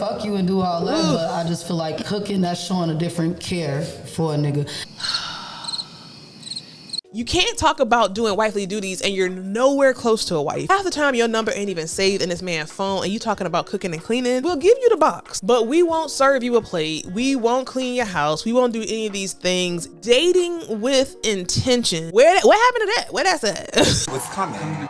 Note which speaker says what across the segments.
Speaker 1: fuck you and do all that, but I just feel like cooking, that's showing a different care for a nigga.
Speaker 2: You can't talk about doing wifely duties and you're nowhere close to a wife. Half the time your number ain't even saved in this man's phone and you talking about cooking and cleaning. We'll give you the box, but we won't serve you a plate. We won't clean your house. We won't do any of these things. Dating with intention. What happened to that? Where that's at?
Speaker 3: What's coming?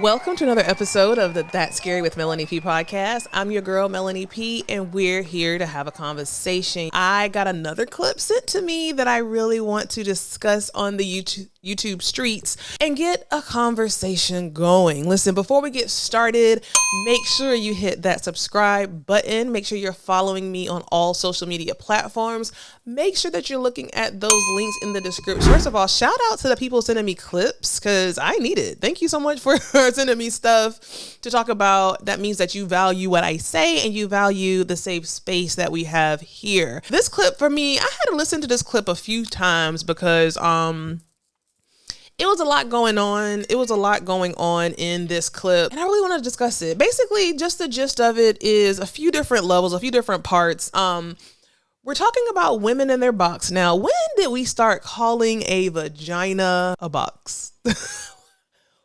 Speaker 2: Welcome to another episode of the That's Scary with Melanie P podcast. I'm your girl, Melanie P, and we're here to have a conversation. I got another clip sent to me that I really want to discuss on the YouTube streets and get a conversation going. Listen, before we get started, make sure you hit that subscribe button. Make sure you're following me on all social media platforms. Make sure that you're looking at those links in the description. First of all, shout out to the people sending me clips because I need it. Thank you so much for sending me stuff to talk about. That means that you value what I say and you value the safe space that we have here. This clip for me, I had to listen to this clip a few times because it was a lot going on. It was a lot going on in this clip, and I really want to discuss it. Basically, just the gist of it is a few different levels, a few different parts. We're talking about women in their box. Now, when did we start calling a vagina a box?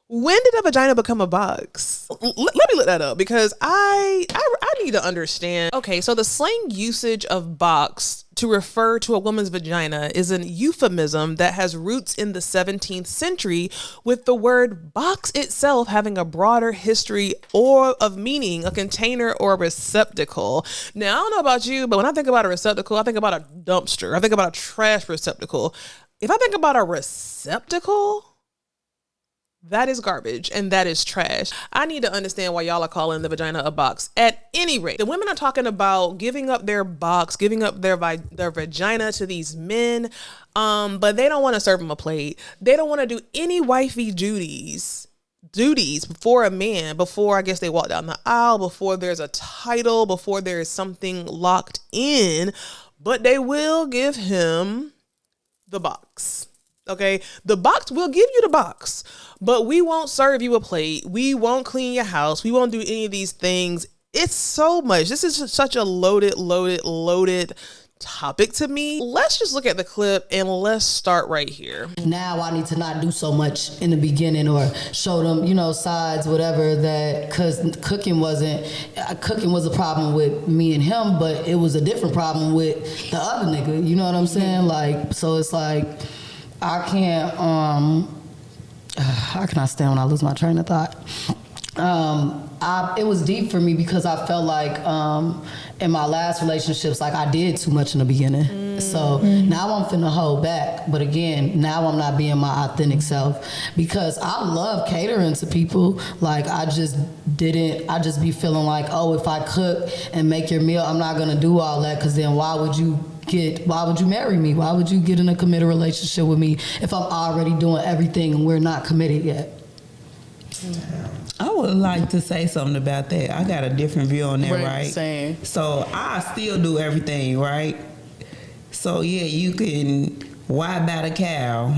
Speaker 2: When did a vagina become a box? Let me look that up because I need to understand. Okay, so the slang usage of box to refer to a woman's vagina is an euphemism that has roots in the 17th century, with the word box itself having a broader history or of meaning, a container or a receptacle. Now, I don't know about you, but when I think about a receptacle, I think about a dumpster. I think about a trash receptacle. If I think about a receptacle, that is garbage and that is trash. I need to understand why y'all are calling the vagina a box. At any rate, the women are talking about giving up their box, giving up their vagina to these men, but they don't want to serve them a plate. They don't want to do any wifey duties before a man, before I guess they walk down the aisle, before there's a title, before there is something locked in, but they will give him the box. Okay, the box, we'll give you the box, but we won't serve you a plate. We won't clean your house. We won't do any of these things. It's so much. This is such a loaded topic to me. Let's just look at the clip and let's start right here.
Speaker 1: Now I need to not do so much in the beginning or show them, sides, whatever, that because cooking was a problem with me and him, but it was a different problem with the other nigga. You know what I'm saying? Like, so it's like, I can't, how can I stand when I lose my train of thought? It was deep for me because I felt like in my last relationships, like I did too much in the beginning. So now I'm finna hold back. But again, now I'm not being my authentic self because I love catering to people. Like I just be feeling like, oh, if I cook and make your meal, I'm not gonna do all that because then why would you marry me? Why would you get in a committed relationship with me if I'm already doing everything and we're not committed yet?
Speaker 4: I would like to say something about that. I got a different view on that, right?
Speaker 1: Same.
Speaker 4: So I still do everything, right? So yeah, you can wipe out a cow,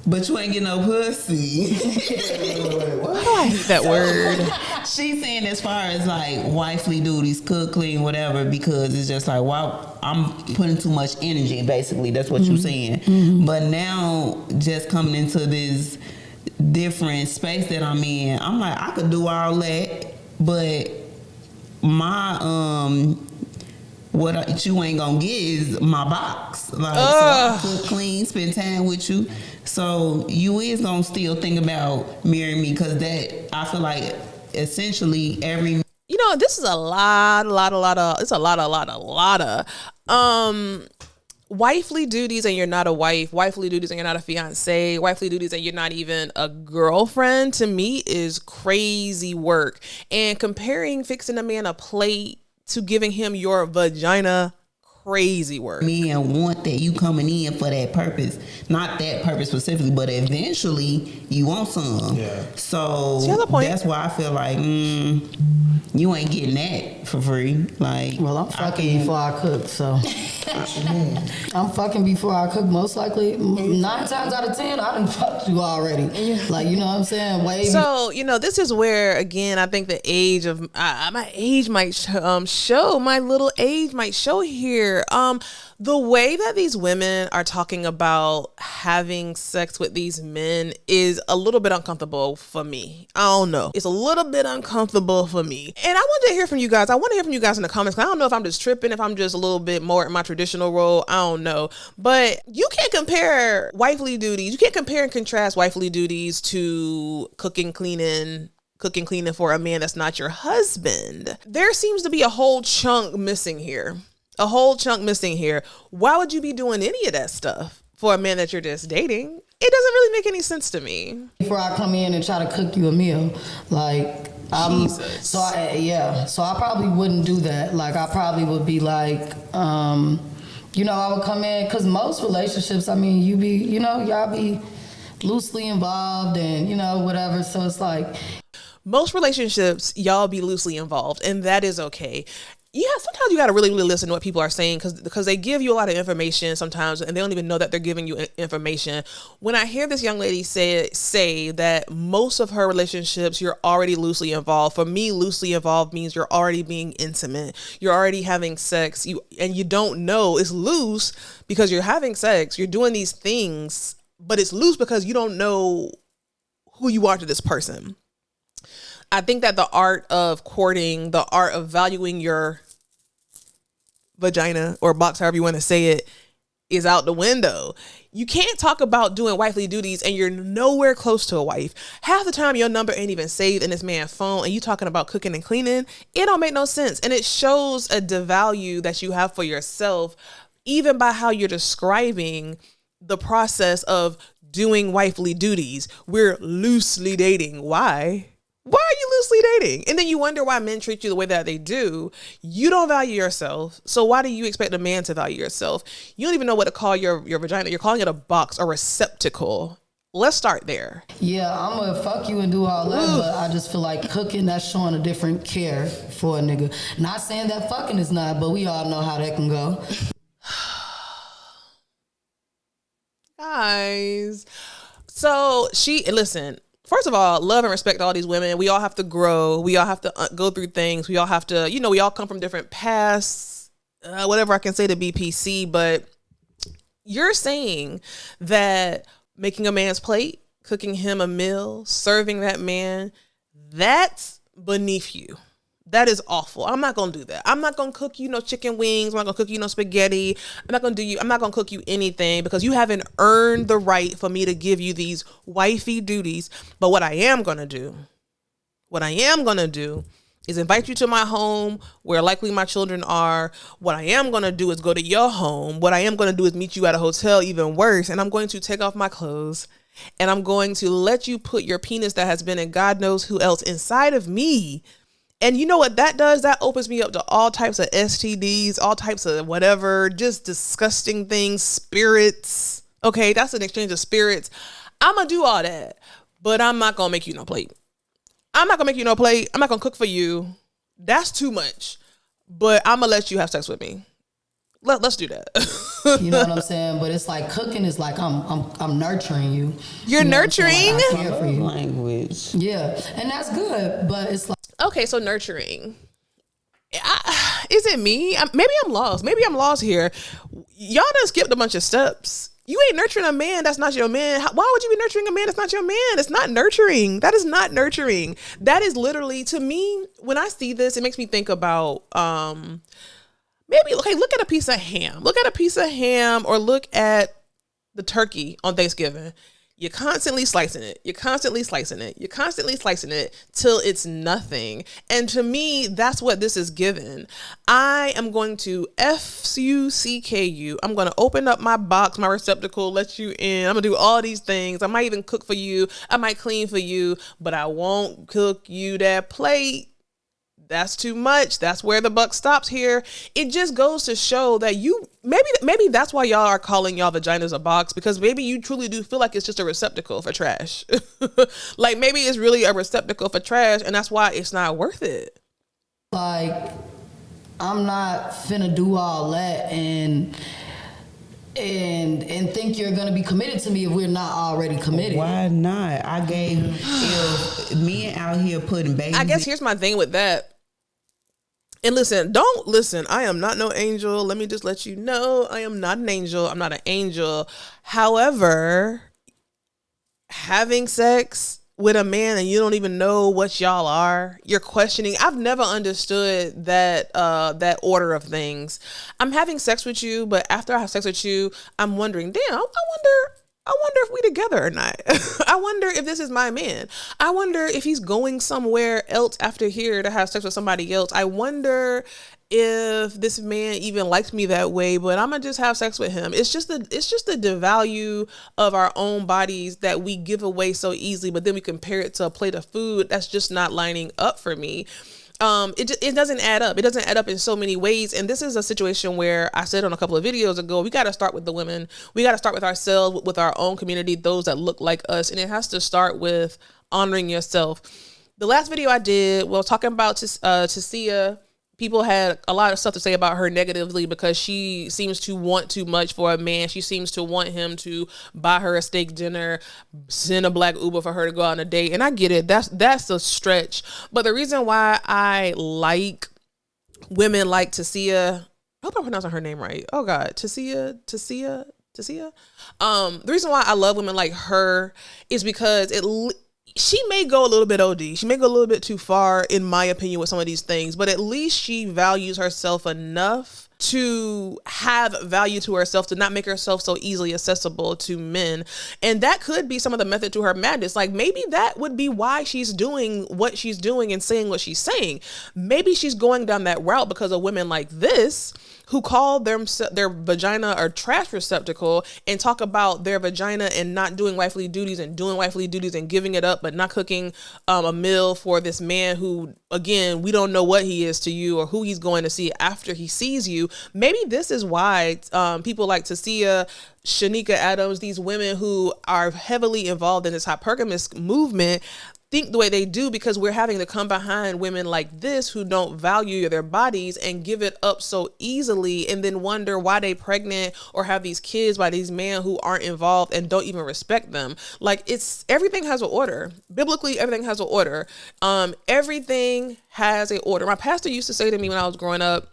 Speaker 4: but you ain't get no pussy.
Speaker 2: I hate that word.
Speaker 4: She's saying as far as like wifely duties, cook, clean, whatever, because it's just like, wow, I'm putting too much energy, basically. That's what you're saying. Mm-hmm. But now just coming into this different space that I'm in, I'm like, I could do all that, but my what you ain't gonna get is my box. Like, so I cook, clean, spend time with you. So you is gonna still think about marrying me because that, I feel like essentially every,
Speaker 2: this is a lot of wifely duties and you're not a wife, wifely duties and you're not a fiance, wifely duties and you're not even a girlfriend, to me is crazy work. And comparing fixing a man a plate to giving him your vagina, crazy work.
Speaker 4: Men want that. You coming in for that purpose, not that purpose specifically, but eventually you want some.
Speaker 3: Yeah.
Speaker 4: So that's why I feel like you ain't getting that for free. Like,
Speaker 1: well, I'm fucking before I cook, so I'm fucking before I cook. Most likely, 9 times out of 10, I done fucked you already. Like, you know what I'm saying?
Speaker 2: So, you know, this is where, again, I think the age of my age might show. My little age might show here. The way that these women are talking about having sex with these men is a little bit uncomfortable for me. I don't know. It's a little bit uncomfortable for me. And I want to hear from you guys. I want to hear from you guys in the comments. I don't know if I'm just tripping, if I'm just a little bit more in my traditional role. I don't know. But you can't compare wifely duties. You can't compare and contrast wifely duties to cooking, cleaning for a man that's not your husband. There seems to be a whole chunk missing here. Why would you be doing any of that stuff for a man that you're just dating? It doesn't really make any sense to me.
Speaker 1: Before I come in and try to cook you a meal, like,
Speaker 2: Jesus.
Speaker 1: So I probably wouldn't do that. Like, I probably would be like, you know, I would come in, because most relationships, I mean, y'all be loosely involved and, you know, whatever. So it's like,
Speaker 2: most relationships, y'all be loosely involved, and that is okay. Yeah, sometimes you got to really, really listen to what people are saying because they give you a lot of information sometimes, and they don't even know that they're giving you information. When I hear this young lady say that most of her relationships, you're already loosely involved. For me, loosely involved means you're already being intimate. You're already having sex, and you don't know it's loose because you're having sex. You're doing these things, but it's loose because you don't know who you are to this person. I think that the art of courting, the art of valuing your vagina or box, however you want to say it, is out the window. You can't talk about doing wifely duties and you're nowhere close to a wife. Half the time your number ain't even saved in this man's phone and you talking about cooking and cleaning. It don't make no sense. And it shows a devalue that you have for yourself, even by how you're describing the process of doing wifely duties. We're loosely dating. Why? Why are you loosely dating? And then you wonder why men treat you the way that they do. You don't value yourself. So why do you expect a man to value yourself? You don't even know what to call your vagina. You're calling it a box, a receptacle. Let's start there.
Speaker 1: Yeah, I'm going to fuck you and do all that, but I just feel like cooking, that's showing a different care for a nigga. Not saying that fucking is not, but we all know how that can go.
Speaker 2: Guys. So listen. First of all, love and respect all these women. We all have to grow. We all have to go through things. We all have to, we all come from different pasts, whatever I can say to be PC. But you're saying that making a man's plate, cooking him a meal, serving that man, that's beneath you. That is awful. I'm not going to do that. I'm not going to cook you no chicken wings. I'm not going to cook you no spaghetti. I'm not going to cook you anything because you haven't earned the right for me to give you these wifey duties. But what I am going to do is invite you to my home where likely my children are. What I am going to do is go to your home. What I am going to do is meet you at a hotel, even worse. And I'm going to take off my clothes and I'm going to let you put your penis that has been in God knows who else inside of me. And you know what that does? That opens me up to all types of STDs, all types of whatever, just disgusting things, spirits. Okay, that's an exchange of spirits. I'm going to do all that, but I'm not going to make you no plate. I'm not going to cook for you. That's too much, but I'm going to let you have sex with me. Let's do that.
Speaker 1: You know what I'm saying? But it's like cooking is like I'm nurturing you.
Speaker 2: You're nurturing?
Speaker 1: Like I care for you.
Speaker 4: Language.
Speaker 1: Yeah, and that's good, but it's like,
Speaker 2: okay, so nurturing. Is it me? Maybe I'm lost. Maybe I'm lost here. Y'all done skipped a bunch of steps. You ain't nurturing a man that's not your man. Why would you be nurturing a man that's not your man? It's not nurturing. That is not nurturing. That is literally, to me, when I see this, it makes me think about maybe, okay, look at a piece of ham. Look at a piece of ham or look at the turkey on Thanksgiving. You're constantly slicing it. You're constantly slicing it. You're constantly slicing it till it's nothing. And to me, that's what this is given. I am going to FUCK. I'm going to open up my box, my receptacle, let you in. I'm going to do all these things. I might even cook for you. I might clean for you, but I won't cook you that plate. that's too much. That's where the buck stops here. It just goes to show that maybe that's why y'all are calling y'all vaginas a box, because maybe you truly do feel like it's just a receptacle for trash. Like maybe it's really a receptacle for trash, and that's why it's not worth it.
Speaker 1: Like, I'm not finna do all that and think you're gonna be committed to me if we're not already committed.
Speaker 4: Why not? I gave if men out here putting babies.
Speaker 2: I guess here's my thing with that. And don't listen. I am not no angel. Let me just let you know, I am not an angel. I'm not an angel. However, having sex with a man and you don't even know what y'all are, you're questioning. I've never understood that order of things. I'm having sex with you, but after I have sex with you, I'm wondering, damn, I wonder if we together or not. I wonder if this is my man. I wonder if he's going somewhere else after here to have sex with somebody else. I wonder if this man even likes me that way, but I'm gonna just have sex with him. It's just the devalue of our own bodies that we give away so easily, but then we compare it to a plate of food. That's just not lining up for me. It doesn't add up. It doesn't add up in so many ways. And this is a situation where I said on a couple of videos ago, we got to start with the women. We got to start with ourselves, with our own community, those that look like us. And it has to start with honoring yourself. The last video I did, talking about Tasia. People had a lot of stuff to say about her negatively because she seems to want too much for a man. She seems to want him to buy her a steak dinner, send a black Uber for her to go out on a date. And I get it. That's a stretch. But the reason why I like women like Tasia, I hope I'm pronouncing her name right. Oh God, Tasia. The reason why I love women like her is because she may go a little bit OD. She may go a little bit too far, in my opinion, with some of these things, but at least she values herself enough to have value to herself, to not make herself so easily accessible to men. And that could be some of the method to her madness. Like maybe that would be why she's doing what she's doing and saying what she's saying. Maybe she's going down that route because of women like this who call their vagina a trash receptacle and talk about their vagina and not doing wifely duties and doing wifely duties and giving it up, but not cooking a meal for this man who, again, we don't know what he is to you or who he's going to see after he sees you. Maybe this is why people like Tasia, Shanika Adams, these women who are heavily involved in this hypergamous movement, think the way they do, because we're having to come behind women like this who don't value their bodies and give it up so easily, and then wonder why they pregnant or have these kids by these men who aren't involved and don't even respect them. Like everything has an order. Biblically, everything has an order. Everything has an order. My pastor used to say to me when I was growing up,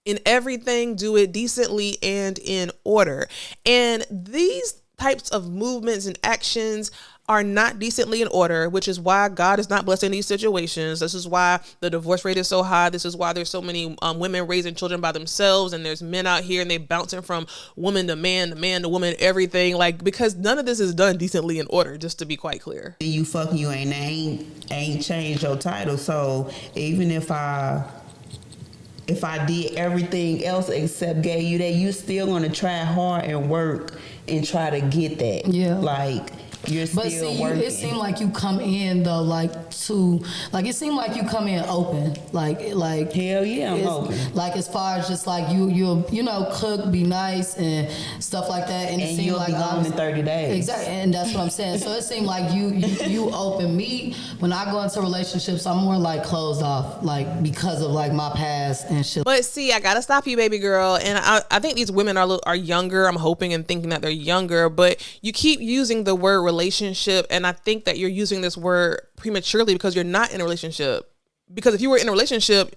Speaker 2: in everything, do it decently and in order. And these types of movements and actions are not decently in order, which is why God is not blessing these situations. This is why the divorce rate is so high. This is why there's so many women raising children by themselves, and there's men out here and they bouncing from woman to man to woman, everything, like, because none of this is done decently in order, just to be quite clear.
Speaker 4: You fucking you ain't changed your title. So even if I did everything else except gave you that, you still gonna try hard and work and try to get that. Yeah. Like, you're still working.
Speaker 1: It seemed like you come in though, it seemed like you come in open, like
Speaker 4: hell yeah, I'm open.
Speaker 1: Like as far as just like you cook, be nice and stuff like that, and it seemed
Speaker 4: you'll
Speaker 1: like
Speaker 4: be gone in 30 days.
Speaker 1: Exactly, and that's what I'm saying. So it seemed like you open. Me, when I go into relationships, I'm more like closed off, like because of like my past and shit.
Speaker 2: But see, I gotta stop you, baby girl, and I think these women are younger. I'm hoping and thinking that they're younger, but you keep using the word relationship, and I think that you're using this word prematurely because you're not in a relationship. Because if you were in a relationship,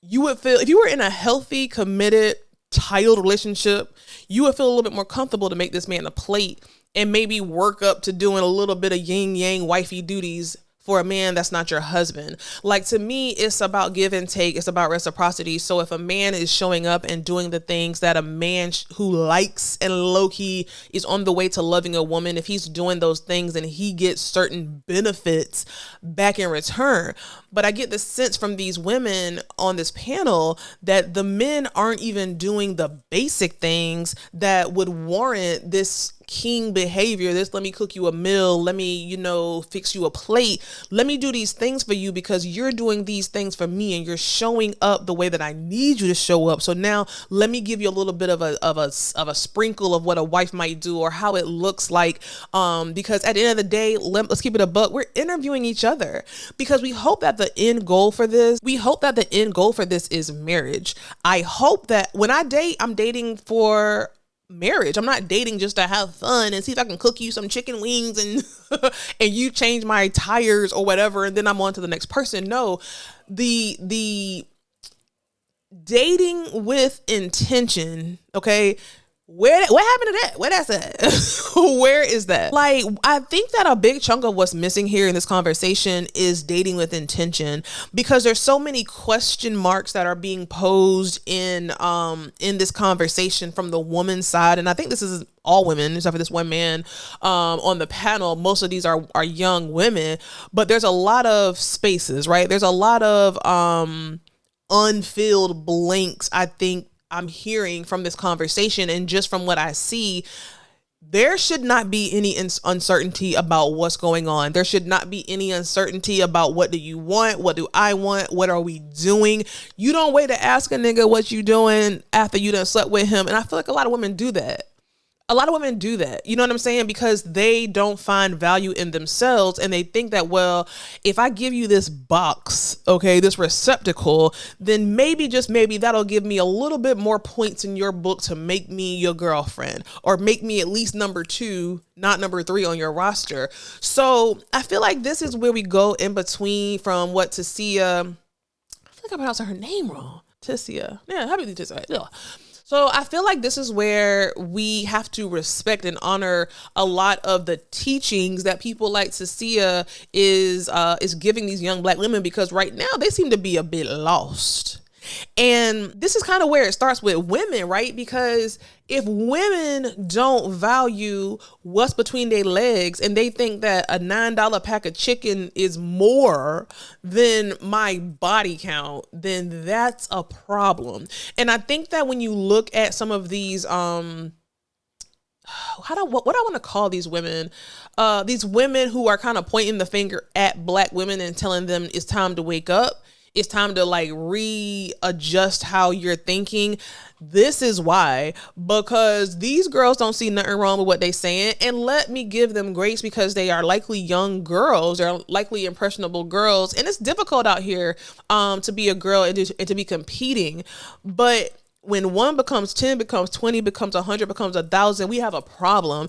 Speaker 2: you would feel, if you were in a healthy, committed, titled relationship, you would feel a little bit more comfortable to make this man a plate and maybe work up to doing a little bit of yin yang wifey duties for a man that's not your husband. Like, to me, it's about give and take. It's about reciprocity. So if a man is showing up and doing the things that a man who likes and low-key is on the way to loving a woman, if he's doing those things and he gets certain benefits back in return. But I get the sense from these women on this panel that the men aren't even doing the basic things that would warrant this king behavior, this let me cook you a meal, let me, fix you a plate, let me do these things for you because you're doing these things for me and you're showing up the way that I need you to show up. So now let me give you a little bit of a sprinkle of what a wife might do or how it looks like, because at the end of the day, let's keep it a buck, we're interviewing each other because we hope that the end goal for this is marriage. I hope that when I date, I'm dating for marriage. I'm not dating just to have fun and see if I can cook you some chicken wings and and you change my tires or whatever and then I'm on to the next person. No, the dating with intention, okay? What happened to that? Where that's at? Where is that? Like, I think that a big chunk of what's missing here in this conversation is dating with intention, because there's so many question marks that are being posed in this conversation from the woman's side. And I think this is all women, except for this one man on the panel. Most of these are young women, but there's a lot of spaces, right? There's a lot of unfilled blanks, I think, I'm hearing from this conversation. And just from what I see, there should not be any uncertainty about what's going on. There should not be any uncertainty about what do you want? What do I want? What are we doing? You don't wait to ask a nigga what you doing after you done slept with him. And I feel like a lot of women do that. A lot of women do that. You know what I'm saying? Because they don't find value in themselves and they think that, well, if I give you this box, okay, this receptacle, then maybe, just maybe, that'll give me a little bit more points in your book to make me your girlfriend or make me at least number 2, not number 3 on your roster. So I feel like this is where we go in between from what Tessia, I feel like I'm pronouncing her name wrong. Tessia. Yeah, happy to Tessia. Yeah. So I feel like this is where we have to respect and honor a lot of the teachings that people like Tessia is giving these young Black women, because right now they seem to be a bit lost. And this is kind of where it starts with women, right? Because if women don't value what's between their legs and they think that a $9 pack of chicken is more than my body count, then that's a problem. And I think that when you look at some of these, what I want to call these women who are kind of pointing the finger at Black women and telling them it's time to wake up. It's time to like readjust how you're thinking. This is why, because these girls don't see nothing wrong with what they're saying. And let me give them grace, because they are likely young girls. They're likely impressionable girls. And it's difficult out here to be a girl and to be competing. But when 1 becomes 10, becomes 20, becomes 100, becomes 1,000, we have a problem.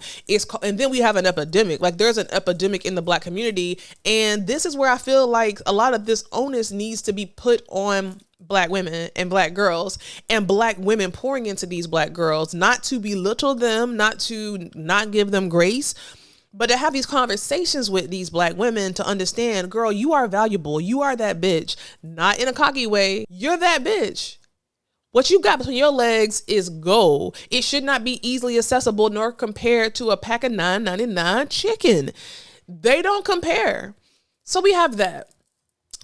Speaker 2: And then we have an epidemic. Like, there's an epidemic in the Black community. And this is where I feel like a lot of this onus needs to be put on Black women and Black girls, and Black women pouring into these Black girls, not to belittle them, not to not give them grace, but to have these conversations with these Black women to understand, girl, you are valuable. You are that bitch. Not in a cocky way. You're that bitch. What you got between your legs is gold. It should not be easily accessible nor compared to a pack of $9.99 chicken. They don't compare. So we have that.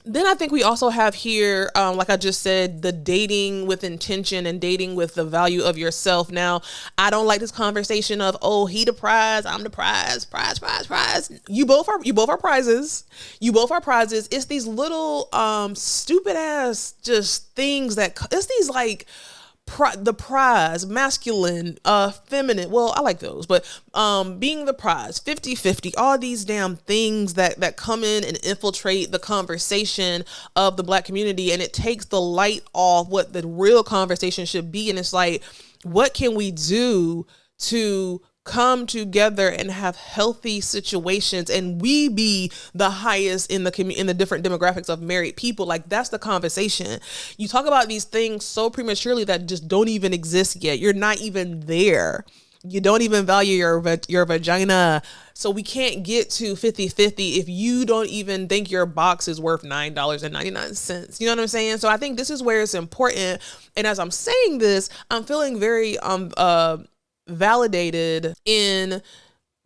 Speaker 2: Then I think we also have here, like I just said, the dating with intention and dating with the value of yourself. Now, I don't like this conversation of, oh, he the prize, I'm the prize. You both are prizes. You both are prizes. It's these little stupid ass just things it's these like the prize, masculine, feminine. Well, I like those, but being the prize, 50-50, all these damn things that come in and infiltrate the conversation of the Black community, and it takes the light off what the real conversation should be. And it's like, what can we do to come together and have healthy situations, and we be the highest in the different demographics of married people? Like, that's the conversation. You talk about these things so prematurely that just don't even exist yet. You're not even there. You don't even value your vagina. So we can't get to 50-50 if you don't even think your box is worth $9.99. You know what I'm saying? So I think this is where it's important. And as I'm saying this, I'm feeling very validated in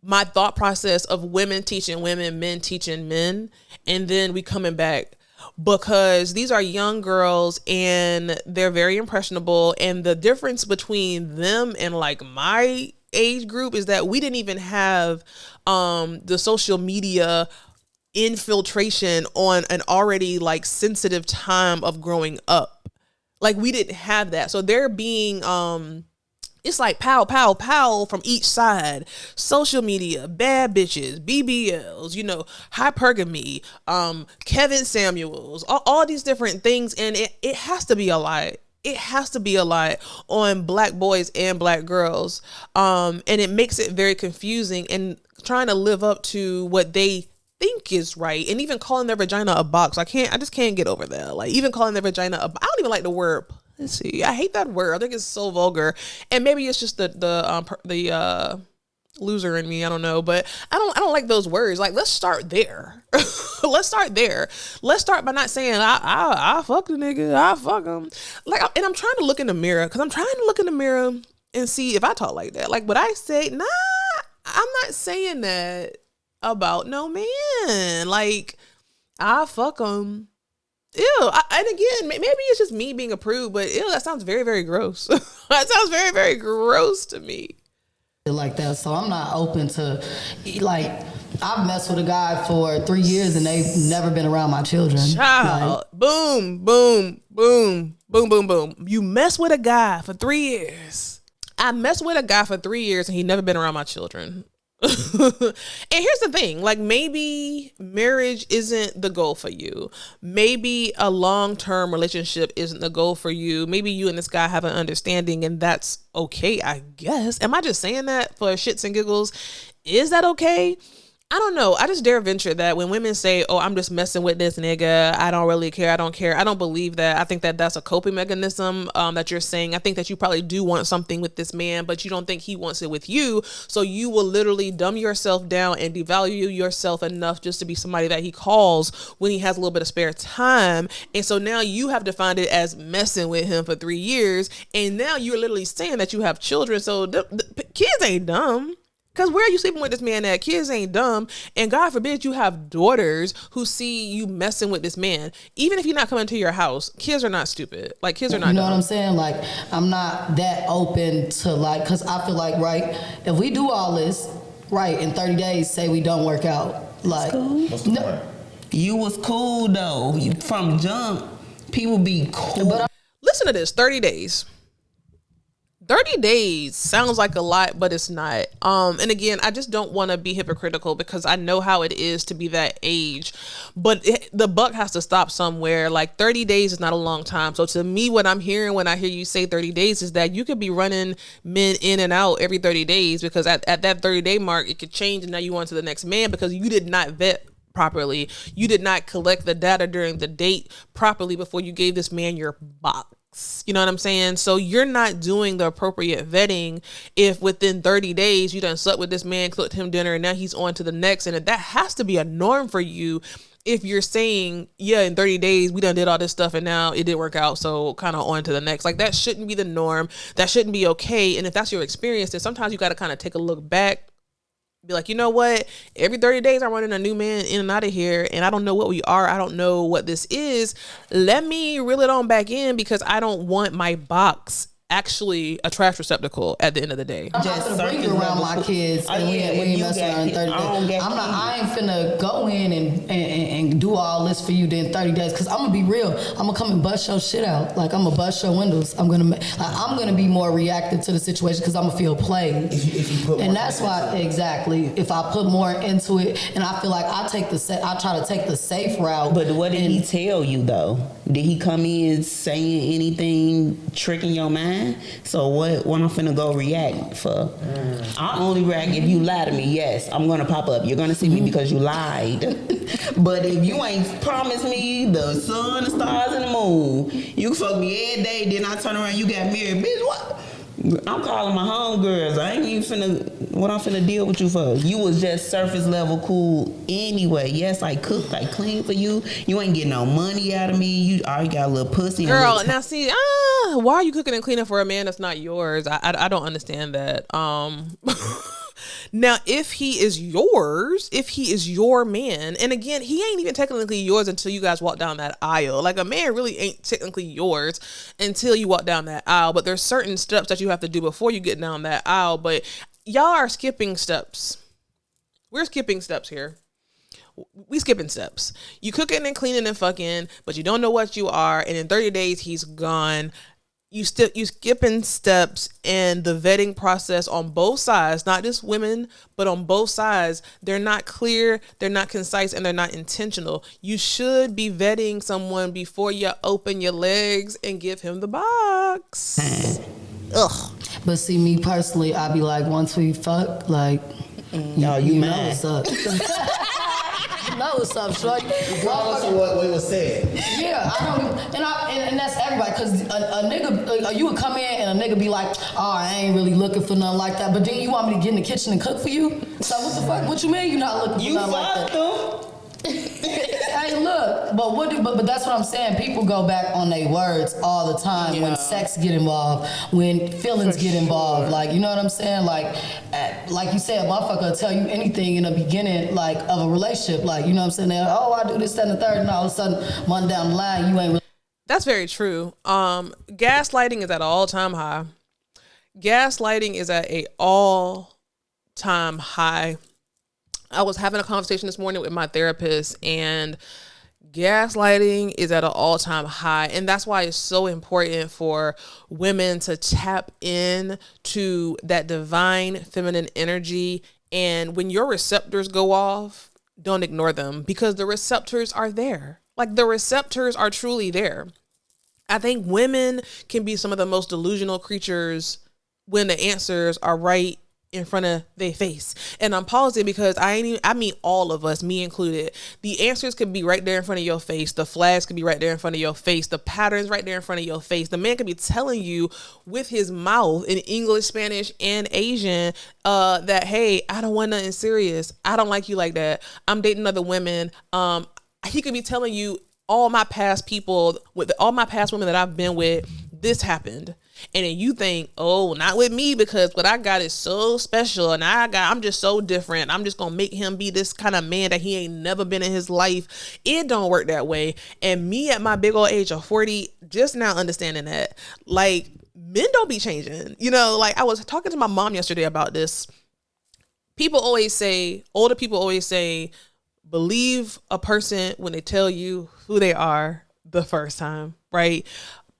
Speaker 2: my thought process of women teaching women, men teaching men, and then we coming back, because these are young girls and they're very impressionable, and the difference between them and like my age group is that we didn't even have the social media infiltration on an already like sensitive time of growing up. Like we didn't have that. So they're being it's like pow, pow, pow from each side. Social media, bad bitches, BBLs, you know, hypergamy, Kevin Samuels, all these different things. And it has to be a lot. It has to be a lot on black boys and black girls. And it makes it very confusing and trying to live up to what they think is right. And even calling their vagina a box. I just can't get over that. Like even calling their vagina I don't even like the word. Let's see. I hate that word. I think it's so vulgar. And maybe it's just the loser in me. I don't know, but I don't like those words. Like, let's start there. Let's start there. Let's start by not saying I fuck the nigga. I fuck him. Like, and I'm trying to look in the mirror because I'm trying to look in the mirror and see if I talk like that. Like, what I say, nah, I'm not saying that about no man. Like, I fuck him. Ew. And again, maybe it's just me being a prude, but ew, that sounds very, very gross. That sounds very, very gross to me.
Speaker 1: Like that. So I'm not open to, like, I've messed with a guy for 3 years and they've never been around my children.
Speaker 2: Child. Like, boom, boom, boom, boom, boom, boom. You mess with a guy for 3 years. I messed with a guy for 3 years and he never been around my children. And here's the thing, like maybe marriage isn't the goal for you. Maybe a long-term relationship isn't the goal for you. Maybe you and this guy have an understanding and that's okay, I guess. Am I just saying that for shits and giggles? Is that okay? I don't know. I just dare venture that when women say, oh, I'm just messing with this nigga, I don't really care, I don't care. I don't believe that. I think that that's a coping mechanism that you're saying. I think that you probably do want something with this man, but you don't think he wants it with you. So you will literally dumb yourself down and devalue yourself enough just to be somebody that he calls when he has a little bit of spare time. And so now you have defined it as messing with him for 3 years. And now you're literally saying that you have children. So the kids ain't dumb. Because where are you sleeping with this man at? Kids ain't dumb. And God forbid you have daughters who see you messing with this man. Even if you're not coming to your house, kids are not stupid. Like, kids are not dumb.
Speaker 1: You know what I'm saying? Like, I'm not that open to, like, because I feel like, right, if we do all this, right, in 30 days, say we don't work out. Like,
Speaker 3: What's the point?
Speaker 4: You was cool, though. From jump, people be cool.
Speaker 1: But
Speaker 2: listen to this, 30 days. 30 days sounds like a lot, but it's not. And again, I just don't want to be hypocritical because I know how it is to be that age, but the buck has to stop somewhere. Like 30 days is not a long time. So to me, what I'm hearing when I hear you say 30 days is that you could be running men in and out every 30 days because at that 30-day mark, it could change and now you on to the next man because you did not vet properly. You did not collect the data during the date properly before you gave this man your box. You know what I'm saying? So you're not doing the appropriate vetting if within 30 days you done slept with this man, cooked him dinner, and now he's on to the next. And that has to be a norm for you if you're saying, yeah, in 30 days we done did all this stuff and now it didn't work out, so kind of on to the next. Like that shouldn't be the norm. That shouldn't be okay. And if that's your experience, then sometimes you got to kind of take a look back. Be like, you know what? Every 30 days I'm running a new man in and out of here and I don't know what we are. I don't know what this is. Let me reel it on back in because I don't want my box actually a trash receptacle at the end of the day.
Speaker 1: I'm not gonna bring you around my kids and we ain't mess around in 30 days. I ain't finna go in and do all this for you in 30 days because I'm gonna be real. I'm gonna come and bust your shit out. Like I'm gonna bust your windows. I'm gonna be more reactive to the situation because I'm gonna feel played. And that's why exactly if I put more into it and I feel like I try to take the safe route.
Speaker 4: But what did he tell you though? Did he come in saying anything tricking your mind? So what I'm finna go react for? I only react if you lie to me. Yes, I'm gonna pop up. You're gonna see me because you lied. But if you ain't promised me the sun, the stars, and the moon, you can fuck me every day, then I turn around, you got married. Bitch, what? I'm calling my homegirls. I ain't even what I'm finna deal with you for. You was just surface level cool anyway. Yes, I cook, I clean for you. You ain't getting no money out of me. You already got a little pussy.
Speaker 2: Girl, now see, why are you cooking and cleaning for a man that's not yours? I don't understand that. Now, if he is yours, if he is your man, and again, he ain't even technically yours until you guys walk down that aisle. Like a man really ain't technically yours until you walk down that aisle. But there's certain steps that you have to do before you get down that aisle. But y'all are skipping steps. We're skipping steps here. We skipping steps. You cooking and cleaning and fucking, but you don't know what you are. And in 30 days, he's gone. You skipping steps, and the vetting process on both sides, not just women, but on both sides, they're not clear, they're not concise, and they're not intentional. You should be vetting someone before you open your legs and give him the box. Ugh.
Speaker 1: But see, me personally, I be like, once we fuck, like,
Speaker 4: No,
Speaker 1: you know
Speaker 4: mad.
Speaker 1: what's up. You know what's up, shorty.
Speaker 3: Regardless of what was said.
Speaker 1: Yeah, I don't even, and that's everybody, because a nigga, you would come in and a nigga be like, oh, I ain't really looking for nothing like that, but then you want me to get in the kitchen and cook for you? So what the fuck, what you mean you not looking for nothing like that?
Speaker 4: them.
Speaker 1: Hey, look, but that's what I'm saying. People go back on their words all the time when sex get involved, when feelings get involved. Like, you know what I'm saying? Like you said, a motherfucker will tell you anything in the beginning, like, of a relationship. Like, you know what I'm saying? They're, oh, I do this, that, and the third, and all of a sudden, one down the line, you ain't really.
Speaker 2: That's very true. Gaslighting is at an all-time high. Gaslighting is at an all-time high. I was having a conversation this morning with my therapist, and gaslighting is at an all-time high. And that's why it's so important for women to tap in to that divine feminine energy. And when your receptors go off, don't ignore them, because the receptors are there. Like, the receptors are truly there. I think women can be some of the most delusional creatures when the answers are right in front of their face. And I'm pausing because I mean all of us, me included. The answers could be right there in front of your face. The flags could be right there in front of your face. The patterns right there in front of your face. The man could be telling you with his mouth in English, Spanish, and Asian that, hey, I don't want nothing serious. I don't like you like that. I'm dating other women. He could be telling you all my past people, with all my past women that I've been with, this happened. And then you think, oh, not with me, because what I got is so special, and I'm just so different. I'm just gonna make him be this kind of man that he ain't never been in his life. It don't work that way. And me at my big old age of 40, just now understanding that, like, men don't be changing. You know, like, I was talking to my mom yesterday about this. Older people always say, believe a person when they tell you who they are the first time, right?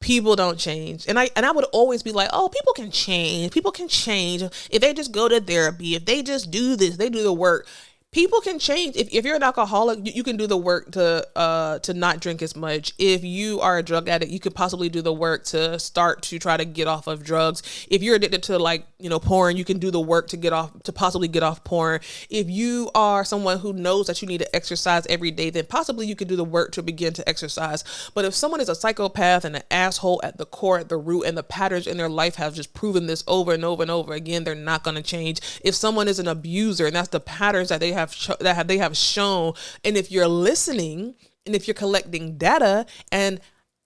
Speaker 2: People don't change. And I would always be like, oh, people can change. People can change if they just go to therapy, if they just do this, they do the work. People can change. If you're an alcoholic, you can do the work to not drink as much. If you are a drug addict, you could possibly do the work to start to try to get off of drugs. If you're addicted to, like, you know, porn, you can do the work to possibly get off porn. If you are someone who knows that you need to exercise every day, then possibly you could do the work to begin to exercise. But if someone is a psychopath and an asshole at the core, at the root, and the patterns in their life have just proven this over and over and over again, they're not going to change. If someone is an abuser and that's the patterns that they have shown, and if you're listening and if you're collecting data, and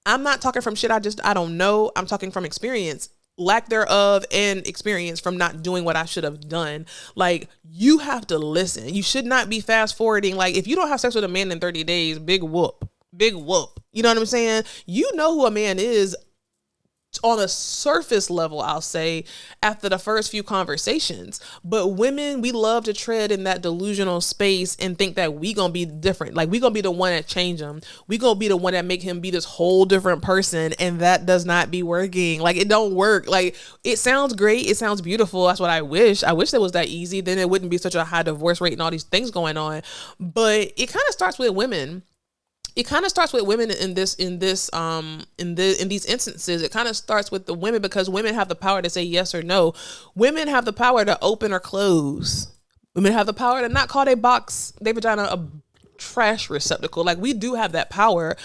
Speaker 2: I'm not talking from shit I don't know, I'm talking from experience, lack thereof, and experience from not doing what I should have done. Like, you have to listen. You should not be fast forwarding. Like, if you don't have sex with a man in 30 days, big whoop. You know what I'm saying? You know who a man is on a surface level, I'll say, after the first few conversations. But women, we love to tread in that delusional space and think that we gonna be different. Like, we gonna be the one that change him. We gonna be the one that make him be this whole different person. And that does not be working. Like, it don't work. Like, it sounds great. It sounds beautiful. That's what I wish. I wish it was that easy. Then it wouldn't be such a high divorce rate and all these things going on. But it kind of starts with women. It kind of starts with women in these instances. It kind of starts with the women, because women have the power to say yes or no. Women have the power to open or close. Women have the power to not call their vagina a trash receptacle. Like, we do have that power.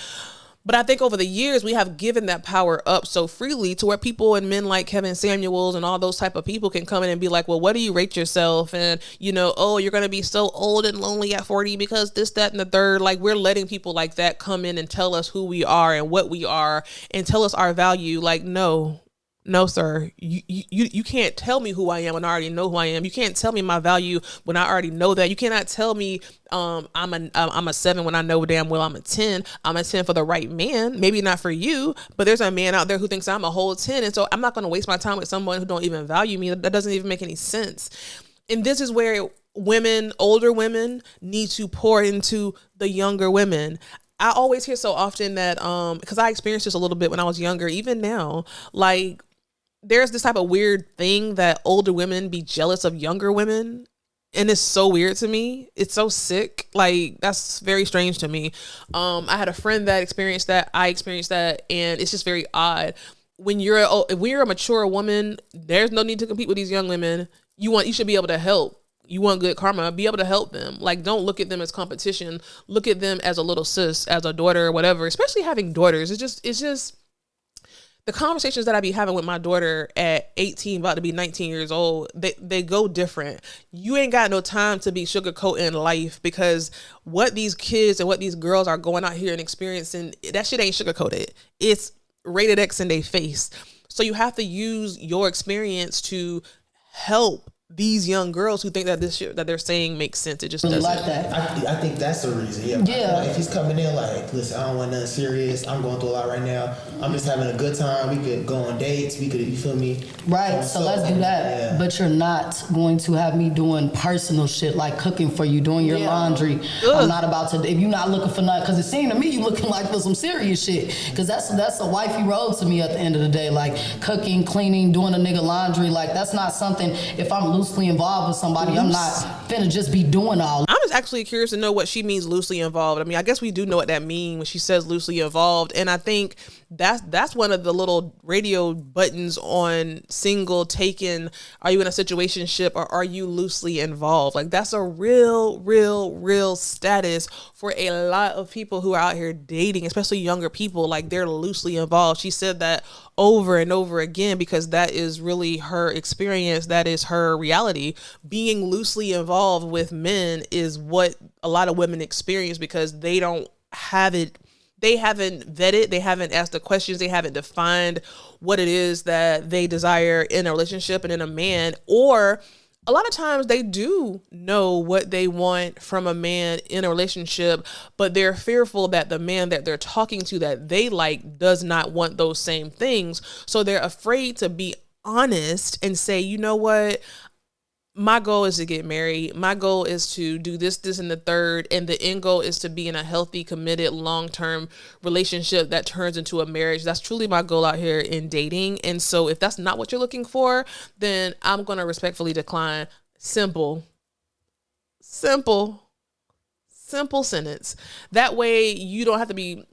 Speaker 2: But I think over the years, we have given that power up so freely to where people and men like Kevin Samuels and all those type of people can come in and be like, well, what do you rate yourself? And, you know, oh, you're going to be so old and lonely at 40 because this, that, and the third. Like, we're letting people like that come in and tell us who we are and what we are and tell us our value. Like, no, No, sir. You can't tell me who I am when I already know who I am. You can't tell me my value when I already know that. You cannot tell me I'm a 7 when I know damn well I'm a 10. I'm a 10 for the right man. Maybe not for you, but there's a man out there who thinks I'm a whole 10. And so I'm not going to waste my time with someone who don't even value me. That doesn't even make any sense. And this is where older women need to pour into the younger women. I always hear so often that, because I experienced this a little bit when I was younger, even now, like, there's this type of weird thing that older women be jealous of younger women. And it's so weird to me. It's so sick. Like, that's very strange to me. I had a friend that experienced that. I experienced that. And it's just very odd. If you're a mature woman, there's no need to compete with these young women. You should be able to help. You want good karma, be able to help them. Like, don't look at them as competition. Look at them as a little sis, as a daughter, or whatever, especially having daughters. It's just the conversations that I be having with my daughter at 18, about to be 19 years old, they go different. You ain't got no time to be sugarcoating life, because what these kids and what these girls are going out here and experiencing, that shit ain't sugarcoated. It's rated X in their face. So you have to use your experience to help these young girls who think that this shit that they're saying makes sense. It just doesn't.
Speaker 1: Like that.
Speaker 3: I think that's the reason. Yeah. Like, if he's coming in like, listen, I don't want nothing serious. I'm going through a lot right now. I'm just having a good time. We could go on dates. You feel me?
Speaker 1: Right. So let's do that. Yeah. But you're not going to have me doing personal shit like cooking for you, doing your laundry. I'm not about to. If you're not looking for nothing, because it seemed to me you looking like for some serious shit. Because that's a wifey road to me at the end of the day. Like cooking, cleaning, doing a nigga laundry. Like, that's not something. If I'm loosely involved with somebody, I'm not finna just be doing all.
Speaker 2: I'm just actually curious to know what she means loosely involved. I mean, I guess we do know what that means when she says loosely involved, and I think that's one of the little radio buttons on single, taken. Are you in a situationship or are you loosely involved? Like, that's a real status for a lot of people who are out here dating, especially younger people. Like, they're loosely involved. She said that over and over again because that is really her experience. That is her reality. Being loosely involved with men is what a lot of women experience because they don't have it. They haven't vetted. They haven't asked the questions. They haven't defined what it is that they desire in a relationship and in a man. Or a lot of times they do know what they want from a man in a relationship, but they're fearful that the man that they're talking to that they like does not want those same things. So they're afraid to be honest and say, you know what? My goal is to get married. My goal is to do this, and the third. And the end goal is to be in a healthy, committed, long-term relationship that turns into a marriage. That's truly my goal out here in dating. And so if that's not what you're looking for, then I'm going to respectfully decline. Simple sentence. That way you don't have to be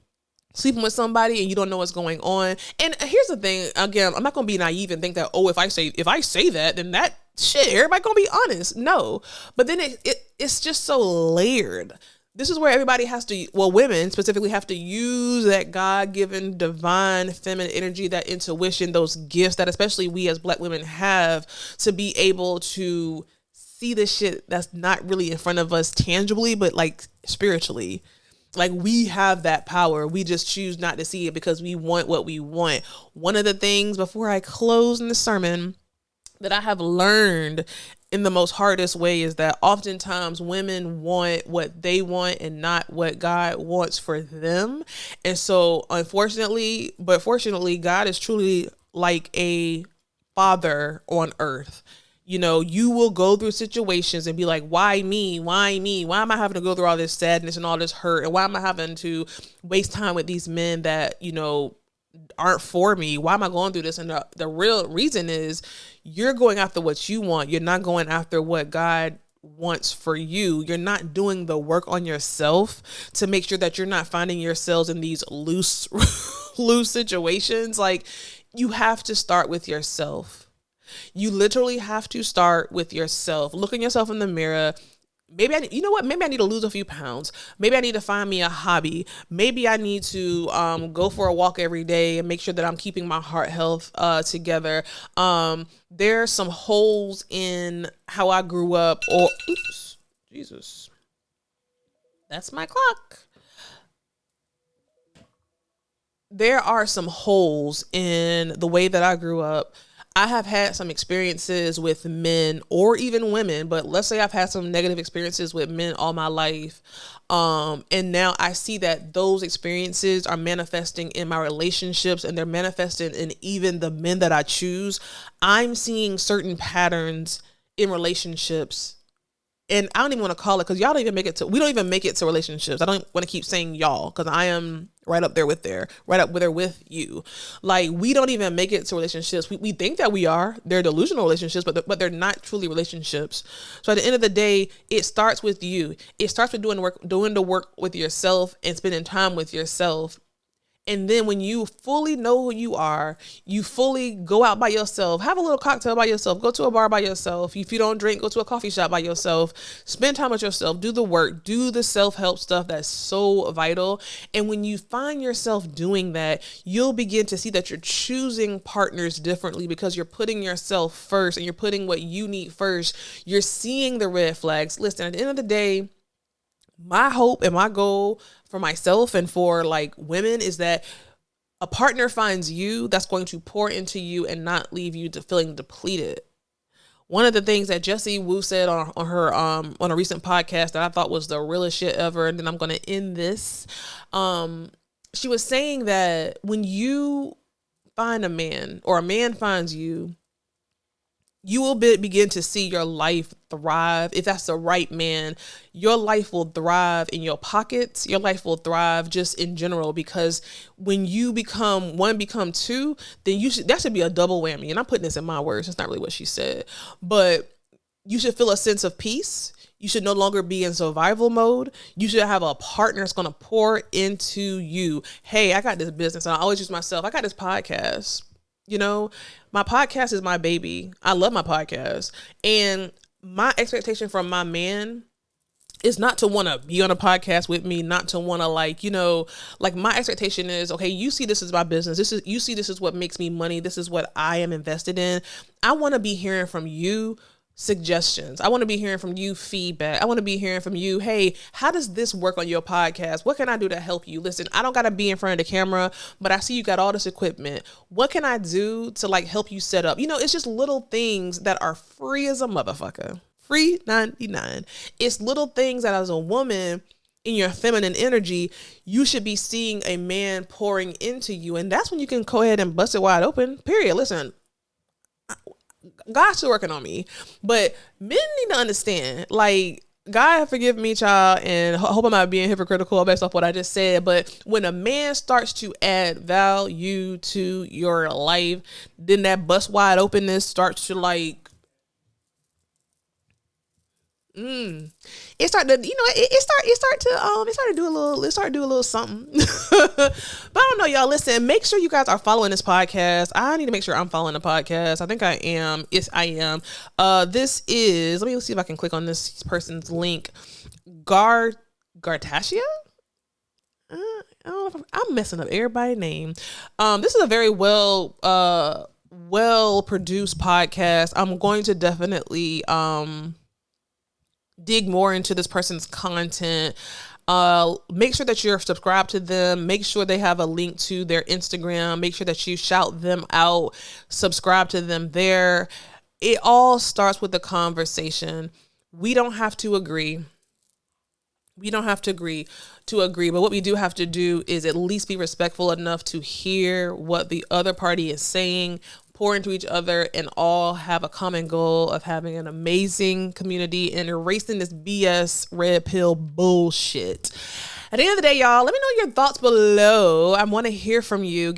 Speaker 2: sleeping with somebody and you don't know what's going on. And here's the thing, again, I'm not going to be naive and think that, if I say that, then that shit, everybody going to be honest. No. But then it's just so layered. This is where everybody has to, women specifically have to use that God-given divine feminine energy, that intuition, those gifts that especially we as Black women have to be able to see the shit that's not really in front of us tangibly, but like spiritually. Like, we have that power. We just choose not to see it because we want what we want. One of the things before I close in the sermon that I have learned in the most hardest way is that oftentimes women want what they want and not what God wants for them. And so unfortunately, but fortunately, God is truly like a father on earth. You know, you will go through situations and be like, why me? Why me? Why am I having to go through all this sadness and all this hurt? And why am I having to waste time with these men that, you know, aren't for me? Why am I going through this? And the real reason is you're going after what you want. You're not going after what God wants for you. You're not doing the work on yourself to make sure that you're not finding yourselves in these loose situations. Like, you have to start with yourself. You literally have to start with yourself. Look at yourself in the mirror. Maybe Maybe I need to lose a few pounds. Maybe I need to find me a hobby. Maybe I need to go for a walk every day and make sure that I'm keeping my heart health together. There's some holes in how I grew up. Or, oops, Jesus, that's my clock. there are some holes in the way that I grew up. I have had some experiences with men or even women, but let's say I've had some negative experiences with men all my life. And now I see that those experiences are manifesting in my relationships, and they're manifesting in even the men that I choose. I'm seeing certain patterns in relationships, and I don't even want to call it, because y'all don't even make it to, we don't even make it to relationships. I don't want to keep saying y'all, because I am right up there with you. Like, we don't even make it to relationships. We think that we are. They're delusional relationships, but they're not truly relationships. So at the end of the day, it starts with you. It starts with doing the work with yourself and spending time with yourself. And then when you fully know who you are, you fully go out by yourself, have a little cocktail by yourself, go to a bar by yourself. If you don't drink, go to a coffee shop by yourself, spend time with yourself, do the work, do the self-help stuff that's so vital. And when you find yourself doing that, you'll begin to see that you're choosing partners differently, because you're putting yourself first and you're putting what you need first. You're seeing the red flags. Listen, at the end of the day, my hope and my goal for myself and for like women is that a partner finds you that's going to pour into you and not leave you to feeling depleted. One of the things that Jessie Wu said on her on a recent podcast that I thought was the realest shit ever, and then I'm going to end this. She was saying that when you find a man, or a man finds you, you will begin to see your life thrive. If that's the right man, your life will thrive in your pockets. Your life will thrive just in general, because when you become two, then that should be a double whammy. And I'm putting this in my words. It's not really what she said, but you should feel a sense of peace. You should no longer be in survival mode. You should have a partner that's going to pour into you. Hey, I got this business. And I always use myself. I got this podcast. You know, my podcast is my baby. I love my podcast. And my expectation from my man is not to want to be on a podcast with me, not to want to my expectation is, okay, you see this is my business. This is what makes me money. This is what I am invested in. I want to be hearing from you suggestions. I want to be hearing from you feedback. I want to be hearing from you, hey, how does this work on your podcast? What can I do to help you? Listen, I don't got to be in front of the camera, but I see you got all this equipment. What can I do to help you set up? It's just little things that are free as a motherfucker. Free 99. It's little things that as a woman in your feminine energy, you should be seeing a man pouring into you. And that's when you can go ahead and bust it wide open, period. Listen, God's still working on me, but men need to understand, God forgive me, child, and hope I'm not being hypocritical based off what I just said, but when a man starts to add value to your life, then that bust wide openness starts to it started to do a little something. But I don't know, y'all. Listen, make sure you guys are following this podcast. I need to make sure I'm following the podcast. I think I am. Yes, I am. This is, let me see if I can click on this person's link. Gartasia? I don't know if I'm messing up everybody's name. This is a very well produced podcast. I'm going to definitely dig more into this person's content. Make sure that you're subscribed to them. Make sure they have a link to their Instagram. Make sure that you shout them out, subscribe to them there. It all starts with the conversation. We don't have to agree. But what we do have to do is at least be respectful enough to hear what the other party is saying, pour into each other, and all have a common goal of having an amazing community and erasing this BS red pill bullshit. At the end of the day, y'all, let me know your thoughts below. I want to hear from you.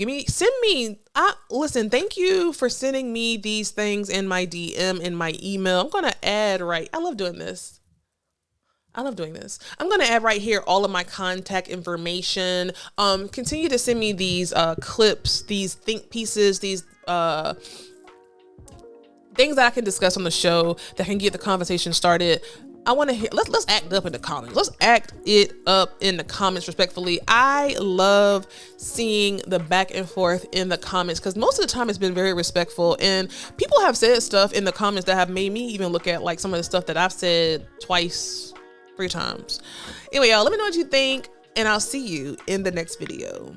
Speaker 2: Listen, thank you for sending me these things in my DM, in my email. I'm going to add I love doing this. I'm going to add right here all of my contact information. Continue to send me these clips, these think pieces, these things that I can discuss on the show that can get the conversation started. I want to hear, let's act up in the comments. Let's act it up in the comments respectfully. I love seeing the back and forth in the comments, because most of the time it's been very respectful, and people have said stuff in the comments that have made me even look at some of the stuff that I've said 3 times. Anyway, y'all, let me know what you think, and I'll see you in the next video.